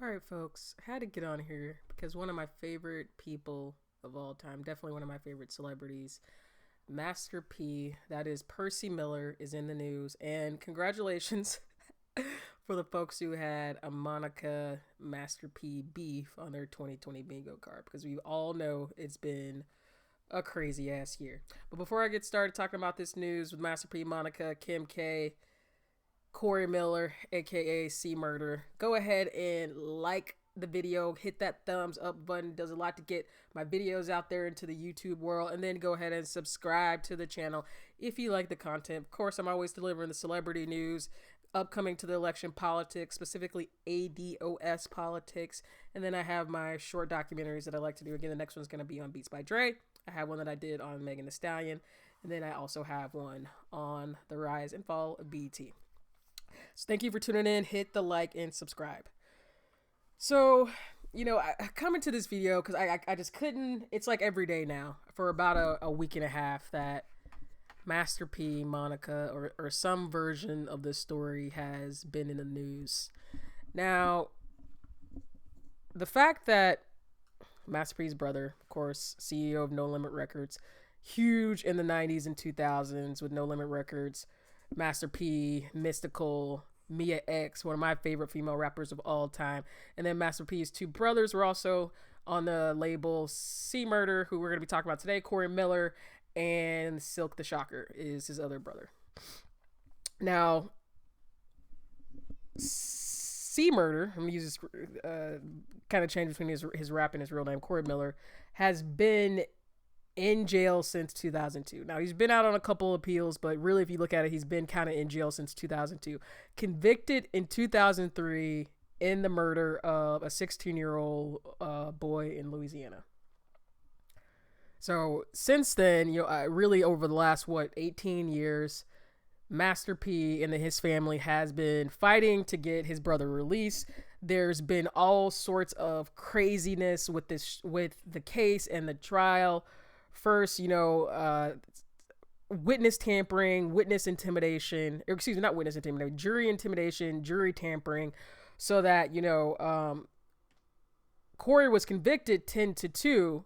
All right, folks, I had to get on here because one of my favorite people of all time, definitely one of my favorite celebrities, Master P, that is Percy Miller, is in the news. And congratulations for the folks who had a Monica Master P beef on their 2020 bingo card because we all know it's been a crazy ass year. But before I get started talking about this news with Master P, Monica, Kim K, Corey Miller, aka C Murder, go ahead and like the video, hit that thumbs up button. It does a lot to get my videos out there into the YouTube world, and then go ahead and subscribe to the channel if you like the content. Of course, I'm always delivering the celebrity news, upcoming to the election politics, specifically ADOS politics, and then I have my short documentaries that I like to do. Again, the next one's going to be on Beats by Dre. I have one that I did on Megan Thee Stallion, and then I also have one on the rise and fall of BT. So thank you for tuning in. Hit the like and subscribe. So, I come into this video because I just couldn't. It's like every day now for about a week and a half that Master P, Monica, or some version of this story has been in the news. Now, the fact that Master P's brother, of course, CEO of No Limit Records, huge in the 90s and 2000s with No Limit Records, Master P, Mystical, Mia X, one of my favorite female rappers of all time. And then Master P's two brothers were also on the label. C Murder, who we're going to be talking about today, Corey Miller, and Silk the Shocker is his other brother. Now, C Murder, I'm going to use this kind of change between his rap and his real name, Corey Miller, has been in jail since 2002. Now, he's been out on a couple appeals, but really, if you look at it, he's been kind of in jail since 2002. Convicted in 2003 in the murder of a 16-year-old boy in Louisiana. So, since then, really over the last, 18 years, Master P and his family has been fighting to get his brother released. There's been all sorts of craziness with the case and the trial. First, witness tampering, witness intimidation, jury intimidation, jury tampering, so that, Corey was convicted 10-2,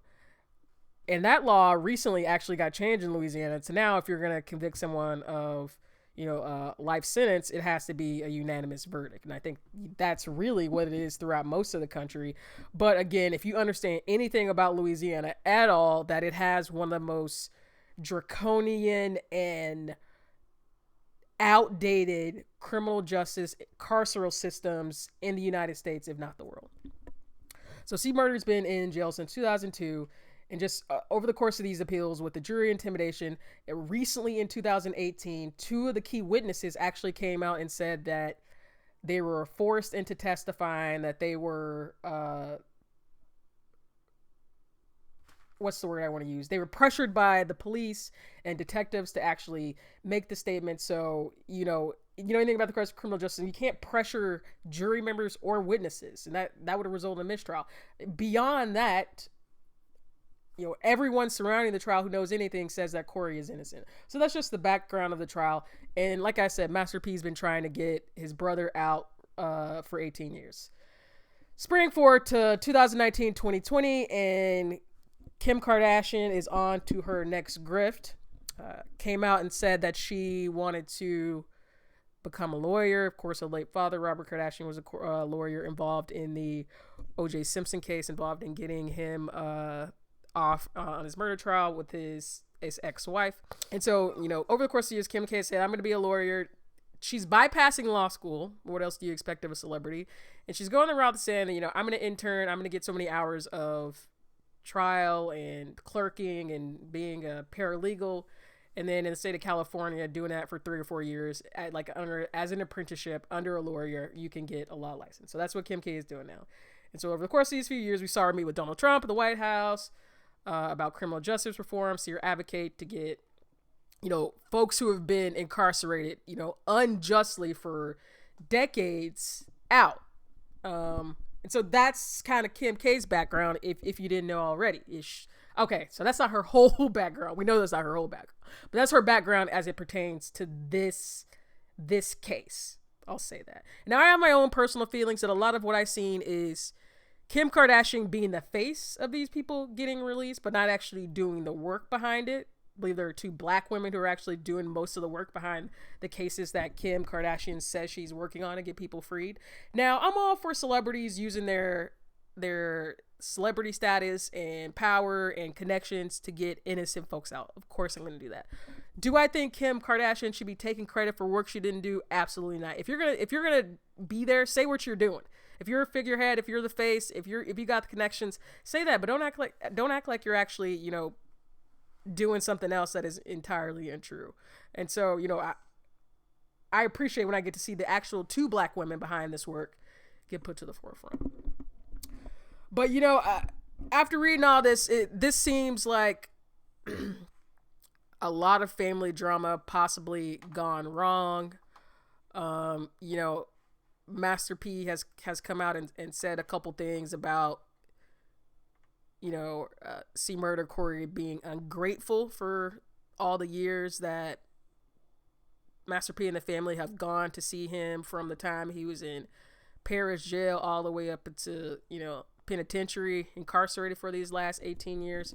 and that law recently actually got changed in Louisiana. So now if you're going to convict someone of, life sentence, it has to be a unanimous verdict. And I think that's really what it is throughout most of the country. But again, if you understand anything about Louisiana at all, that it has one of the most draconian and outdated criminal justice carceral systems in the United States, if not the world. So C Murder's been in jail since 2002. And just over the course of these appeals with the jury intimidation, recently in 2018, two of the key witnesses actually came out and said that they were forced into testifying, that they were, what's the word I want to use? They were pressured by the police and detectives to actually make the statement. So, you know anything about the criminal justice, you can't pressure jury members or witnesses. And that would have resulted in a mistrial. Beyond that, everyone surrounding the trial who knows anything says that Corey is innocent. So that's just the background of the trial. And like I said, Master P's been trying to get his brother out for 18 years. Spring forward to 2019, 2020, and Kim Kardashian is on to her next grift. Came out and said that she wanted to become a lawyer. Of course, her late father, Robert Kardashian, was a lawyer involved in the O.J. Simpson case, involved in getting him off on his murder trial with his ex-wife. And so, over the course of years, Kim K said, I'm going to be a lawyer. She's bypassing law school. What else do you expect of a celebrity? And she's going the route of saying, I'm going to intern. I'm going to get so many hours of trial and clerking and being a paralegal. And then in the state of California, doing that for 3 or 4 years, as an apprenticeship under a lawyer, you can get a law license. So that's what Kim K is doing now. And so over the course of these few years, we saw her meet with Donald Trump at the White House, about criminal justice reform, see her advocate to get, folks who have been incarcerated, unjustly for decades out. And so that's kind of Kim K's background, if you didn't know already. Okay, so that's not her whole background. We know that's not her whole background. But that's her background as it pertains to this case. I'll say that. Now, I have my own personal feelings that a lot of what I've seen is Kim Kardashian being the face of these people getting released, but not actually doing the work behind it. I believe there are 2 black women who are actually doing most of the work behind the cases that Kim Kardashian says she's working on to get people freed. Now, I'm all for celebrities using their celebrity status and power and connections to get innocent folks out. Of course I'm going to do that. Do I think Kim Kardashian should be taking credit for work she didn't do? Absolutely not. If you're going to be there, say what you're doing. If you're a figurehead, if you're the face, if you got the connections, say that, but don't act like you're actually, you know, doing something else that is entirely untrue. And so, you know, I appreciate when I get to see the actual 2 black women behind this work get put to the forefront. But, you know, after reading all this, this seems like a lot of family drama possibly gone wrong. You know, Master P has come out and said a couple things about, you know, C. Murder Corey being ungrateful for all the years that Master P and the family have gone to see him, from the time he was in Paris jail all the way up into, you know, penitentiary, incarcerated for these last 18 years.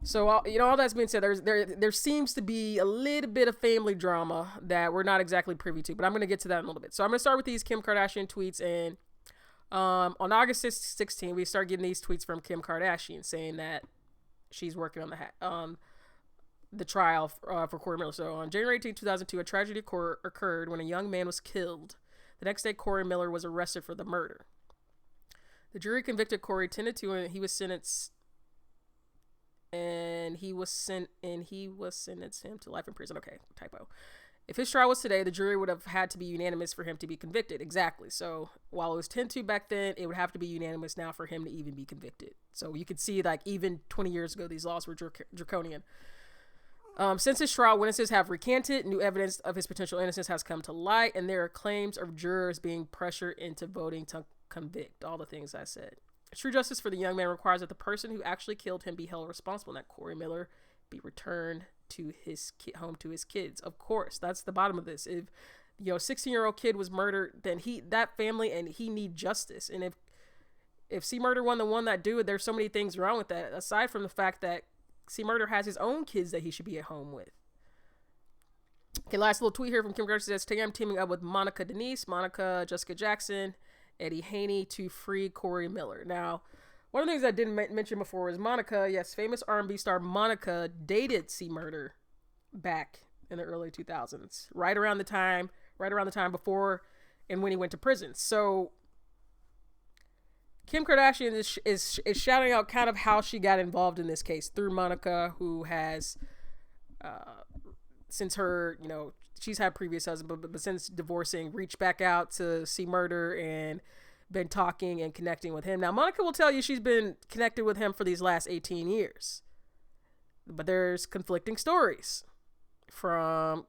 So, you know, all that's being said, there seems to be a little bit of family drama that we're not exactly privy to, but I'm going to get to that in a little bit. So I'm going to start with these Kim Kardashian tweets. And on August 16, we start getting these tweets from Kim Kardashian saying that she's working on the trial for Corey Miller. So on January 18, 2002, a tragedy occurred when a young man was killed. The next day, Corey Miller was arrested for the murder. The jury convicted Corey 10-2, and he was sentenced him to life in prison. Okay, typo. If his trial was today, the jury would have had to be unanimous for him to be convicted. Exactly. So while it was 10-2 back then, it would have to be unanimous now for him to even be convicted. So you could see, like, even 20 years ago, these laws were draconian. Since his trial, witnesses have recanted. New evidence of his potential innocence has come to light, and there are claims of jurors being pressured into voting to convict. All the things I said. True justice for the young man requires that the person who actually killed him be held responsible, and that Corey Miller be returned to his home to his kids. Of course, that's the bottom of this. If, you know, a 16-year-old kid was murdered, then that family and he need justice. And if C. Murder wasn't the one that do it, there's so many things wrong with that. Aside from the fact that C. Murder has his own kids that he should be at home with. Okay, last little tweet here from Kim Kardashian says, today I'm teaming up with Monica Denise, Monica Jessica Jackson, Eddie Haney to free Corey Miller. Now, one of the things I didn't mention before is Monica. Yes, famous R&B star Monica dated C. Murder back in the early 2000s, right around the time before and when he went to prison. So Kim Kardashian is shouting out kind of how she got involved in this case through Monica, who has since her, you know, she's had previous husband, but since divorcing, reached back out to C. Murder and been talking and connecting with him. Now, Monica will tell you she's been connected with him for these last 18 years. But there's conflicting stories from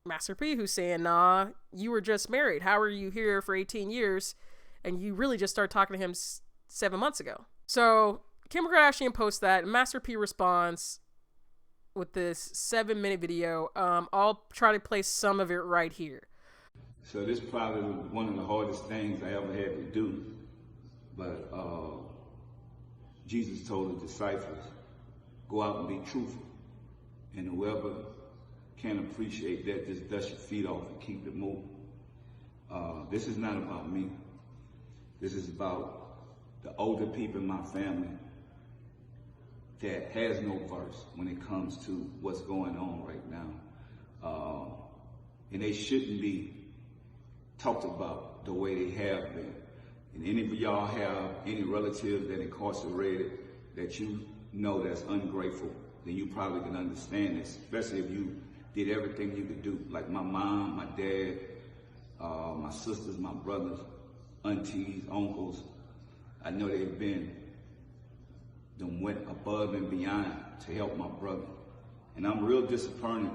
Master P, who's saying, nah, you were just married. How are you here for 18 years? And you really just started talking to him 7 months ago. So Kim Kardashian posts that, and Master P responds with this 7-minute video. I'll try to play some of it right here. So this probably was one of the hardest things I ever had to do. But Jesus told the disciples, go out and be truthful. And whoever can appreciate that, just dust your feet off and keep it moving. This is not about me. This is about the older people in my family that has no verse when it comes to what's going on right now. And they shouldn't be talked about the way they have been. And any of y'all have any relatives that incarcerated that you know that's ungrateful, then you probably can understand this, especially if you did everything you could do. Like my mom, my dad, my sisters, my brothers, aunties, uncles. I know they've been, them went above and beyond to help my brother. And I'm real disappointed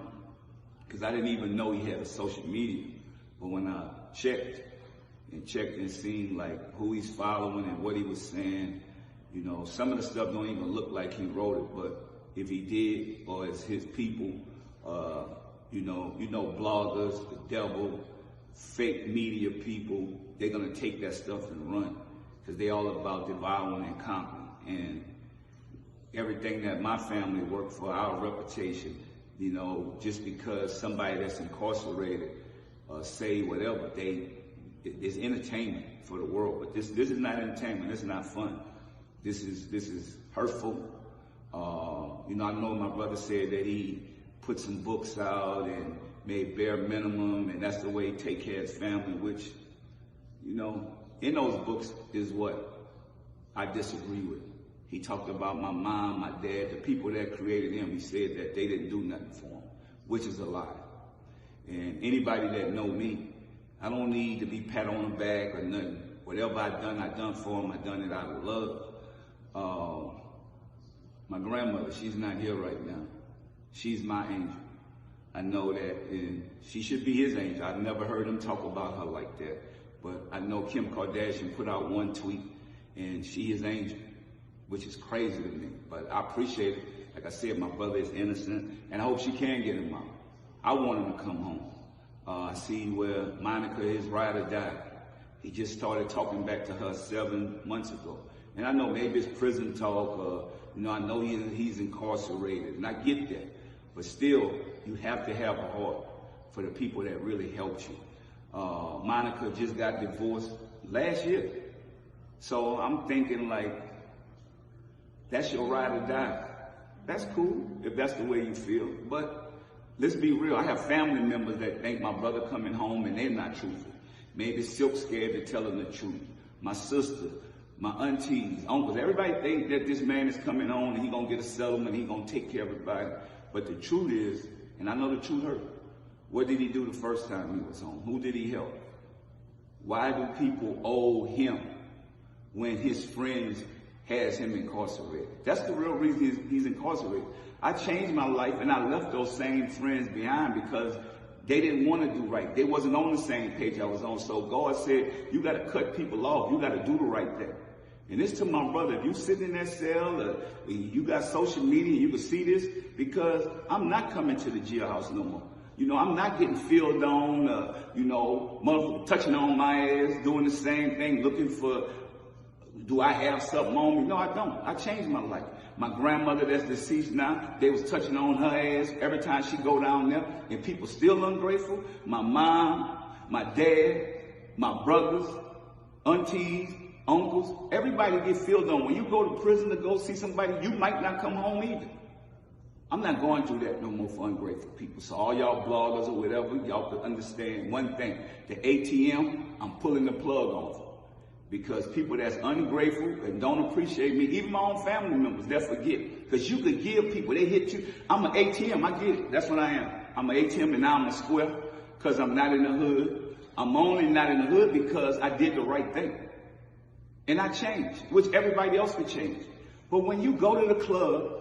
because I didn't even know he had a social media. But when I checked and seen like who he's following and what he was saying, you know, some of the stuff don't even look like he wrote it, but if he did, or it's his people, you know, bloggers, the devil, fake media people, they're gonna take that stuff and run, because they all about devouring and conquering. And everything that my family worked for, our reputation, you know, just because somebody that's incarcerated say whatever, it's entertainment for the world. But this is not entertainment. This is not fun. This is hurtful. You know, I know my brother said that he put some books out and made bare minimum, and that's the way he take care of his family, which, you know, in those books is what I disagree with. He talked about my mom, my dad, the people that created him. He said that they didn't do nothing for him, which is a lie. And anybody that know me, I don't need to be pat on the back or nothing. Whatever I done for him. I done it out of love. My grandmother, she's not here right now. She's my angel. I know that, and she should be his angel. I've never heard him talk about her like that. But I know Kim Kardashian put out one tweet, and she is angel, which is crazy to me. But I appreciate it. Like I said, my brother is innocent, and I hope she can get him out. I want him to come home. I see where Monica, his ride or die. He just started talking back to her 7 months ago. And I know maybe it's prison talk, you know, I know he's incarcerated, and I get that. But still, you have to have a heart for the people that really helped you. Monica just got divorced last year. So I'm thinking, like, that's your ride or die. That's cool if that's the way you feel. But let's be real. I have family members that think my brother coming home and they're not truthful. Maybe Silk's scared to tell them the truth. My sister, my aunties, uncles, everybody think that this man is coming home and he gonna get a settlement, he gonna take care of everybody. But the truth is, and I know the truth hurt, what did he do the first time he was home? Who did he help? Why do people owe him when his friends has him incarcerated? That's the real reason he's incarcerated. I changed my life and I left those same friends behind because they didn't want to do right. They wasn't on the same page I was on. So God said, you got to cut people off. You got to do the right thing. And this to my brother, if you sitting in that cell, or you got social media, you can see this, because I'm not coming to the jailhouse no more. You know, I'm not getting filled on, you know, motherfucker touching on my ass, doing the same thing, looking for, do I have something on me? No, I don't. I changed my life. My grandmother that's deceased now, they was touching on her ass every time she go down there, and people still ungrateful. My mom, my dad, my brothers, aunties, uncles, everybody get filled on. When you go to prison to go see somebody, you might not come home either. I'm not going through that no more for ungrateful people. So all y'all bloggers or whatever, y'all could understand one thing. The ATM, I'm pulling the plug off. Because people that's ungrateful and don't appreciate me, even my own family members, they'll forget. Because you could give people, they hit you. I'm an ATM, I get it. That's what I am. I'm an ATM and now I'm a square because I'm not in the hood. I'm only not in the hood because I did the right thing. And I changed, which everybody else could change. But when you go to the club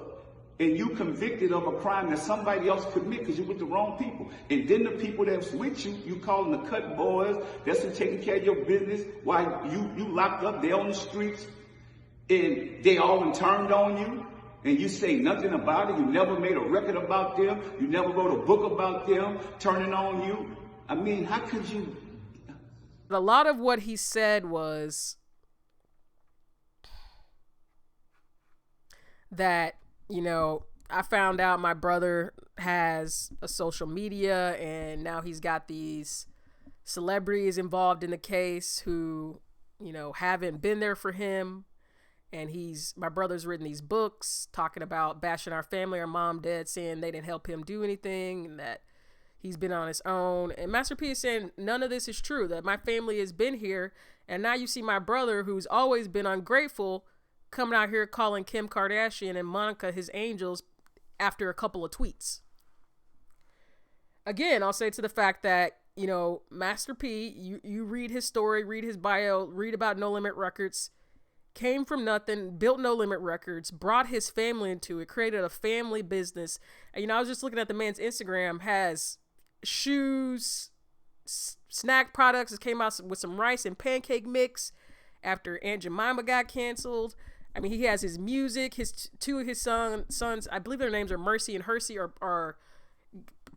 and you convicted of a crime that somebody else commit because you with the wrong people, and then the people that's with you, you call them the cut boys, that's who taking care of your business while you locked up, they on the streets, and they all turned on you, and you say nothing about it. You never made a record about them. You never wrote a book about them turning on you. I mean, how could you? A lot of what he said was that, you know, I found out my brother has a social media and now he's got these celebrities involved in the case who, you know, haven't been there for him. And my brother's written these books talking about bashing our family, our mom, dad, saying they didn't help him do anything and that he's been on his own. And Master P is saying none of this is true, that my family has been here. And now you see my brother, who's always been ungrateful, coming out here calling Kim Kardashian and Monica his angels after a couple of tweets. Again, I'll say to the fact that, you know, Master P, you read his story, read his bio, read about No Limit Records, came from nothing, built No Limit Records, brought his family into it, created a family business. And, you know, I was just looking at the man's Instagram, has shoes, snack products. It came out with some rice and pancake mix after Aunt Jemima got canceled. I mean, he has his music, two of his sons, I believe their names are Mercy and Hersey, are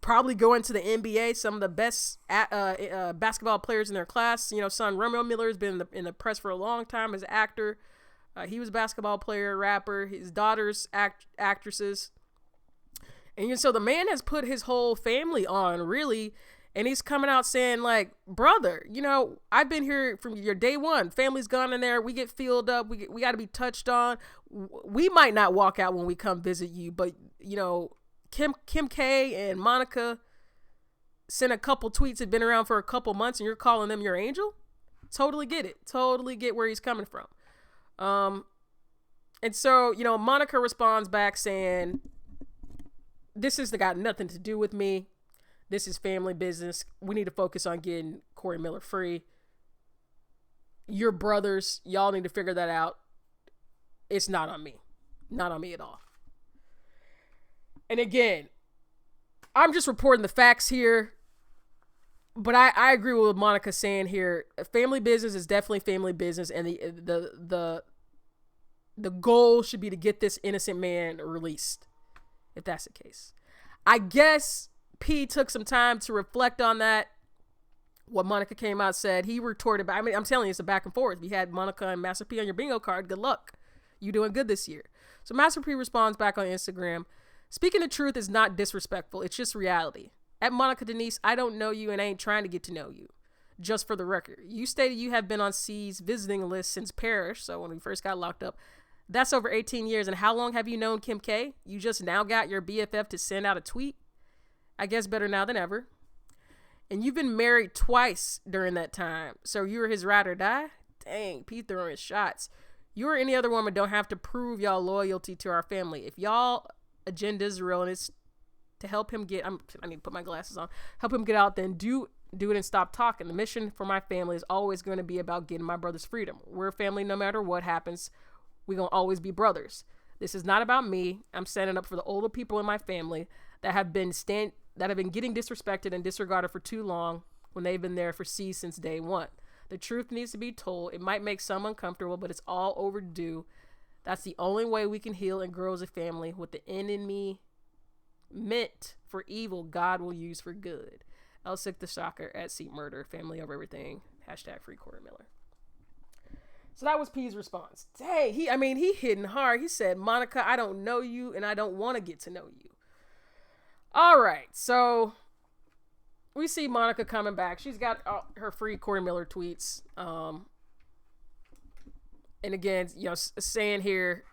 probably go into the NBA. Some of the best basketball players in their class. You know, son Romeo Miller has been in the press for a long time as an actor. He was a basketball player, rapper. His daughters actresses. And so the man has put his whole family on, really. And he's coming out saying, like, brother, you know, I've been here from your day one. Family's gone in there. We get filled up. We got to be touched on. We might not walk out when we come visit you. But, you know, Kim K and Monica sent a couple tweets, had been around for a couple months, and you're calling them your angel? Totally get it. Totally get where he's coming from. And so, you know, Monica responds back saying, this has got nothing to do with me. This is family business. We need to focus on getting Corey Miller free. Your brothers, y'all need to figure that out. It's not on me. Not on me at all. And again, I'm just reporting the facts here. But I agree with what Monica saying here. Family business is definitely family business. And the goal should be to get this innocent man released. If that's the case. I guess P took some time to reflect on that. What Monica came out said. He retorted back. I mean, I'm telling you, it's a back and forth. You had Monica and Master P on your bingo card. Good luck. You doing good this year. So Master P responds back on Instagram. Speaking the truth is not disrespectful. It's just reality. At Monica Denise, I don't know you and I ain't trying to get to know you. Just for the record. You stated you have been on C's visiting list since Parish. So when we first got locked up. That's over 18 years. And how long have you known Kim K? You just now got your BFF to send out a tweet? I guess better now than ever. And you've been married twice during that time. So you were his ride or die? Dang, Pete throwing shots. You or any other woman don't have to prove y'all loyalty to our family. If y'all agenda is real and it's to help him get, I need to put my glasses on, help him get out, then do it and stop talking. The mission for my family is always going to be about getting my brother's freedom. We're a family no matter what happens. We're going to always be brothers. This is not about me. I'm standing up for the older people in my family that have been getting disrespected and disregarded for too long when they've been there for C since day one. The truth needs to be told. It might make some uncomfortable, but it's all overdue. That's the only way we can heal and grow as a family. What the enemy meant for evil, God will use for good. El Sick the Shocker at C Murder. Family over everything. # free Corey Miller. So that was P's response. Hey, he hitting hard. He said, Monica, I don't know you and I don't want to get to know you. All right. So we see Monica coming back. She's got her free Corey Miller tweets. And again, you know, saying here,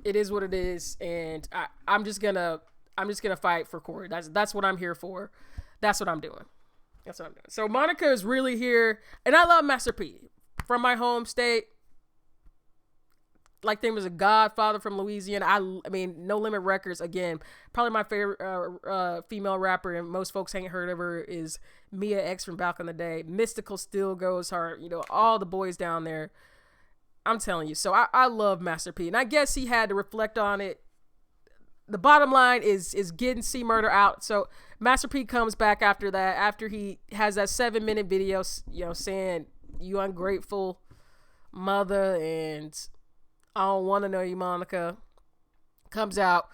it is what it is. And I'm just gonna fight for Corey. That's what I'm here for. That's what I'm doing. So Monica is really here. And I love Master P. From my home state, like there was a godfather from Louisiana. I mean, No Limit Records, again, probably my favorite female rapper, and most folks ain't heard of her, is Mia X from back in the day. Mystical still goes hard. You know, all the boys down there. I'm telling you. So I love Master P. And I guess he had to reflect on it. The bottom line is getting C Murder out. So Master P comes back after that, after he has that 7-minute video, you know, saying, you ungrateful mother, and I don't want to know you, Monica. Comes out.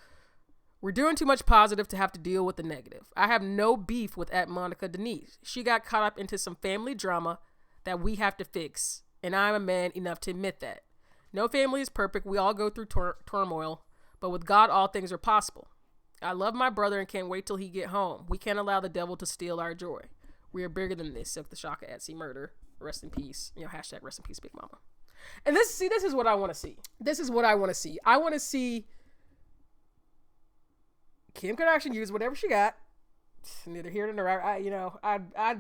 We're doing too much positive to have to deal with the negative. I have no beef with at Monica Denise. She got caught up into some family drama that we have to fix, and I'm a man enough to admit that. No family is perfect. We all go through turmoil, but with God, all things are possible. I love my brother and can't wait till he get home. We can't allow the devil to steal our joy. We are bigger than this. Silk the Shocker at C Murder. Rest in peace. You know, # rest in peace, Big Mama. And this is what I want to see. This is what I want to see. I want to see Kim Kardashian use whatever she got. Neither here nor there.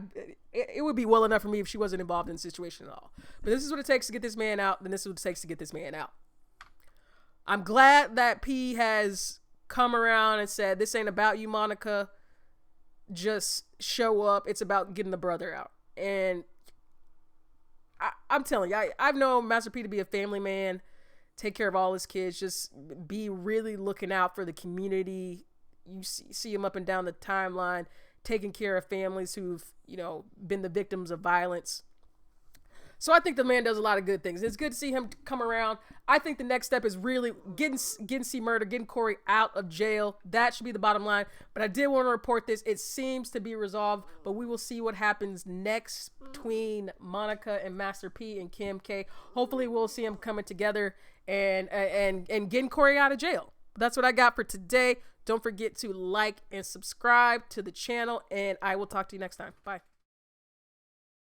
It would be well enough for me if she wasn't involved in the situation at all. But this is what it takes to get this man out. Then this is what it takes to get this man out. I'm glad that P has come around and said, this ain't about you, Monica. Just show up. It's about getting the brother out. And I'm telling you, I've known Master P to be a family man, take care of all his kids, just be really looking out for the community. You see him up and down the timeline, taking care of families who've, you know, been the victims of violence. So I think the man does a lot of good things. It's good to see him come around. I think the next step is really getting C Murder, getting Corey out of jail. That should be the bottom line. But I did want to report this. It seems to be resolved, but we will see what happens next between Monica and Master P and Kim K. Hopefully we'll see them coming together and getting Corey out of jail. That's what I got for today. Don't forget to like and subscribe to the channel, and I will talk to you next time. Bye.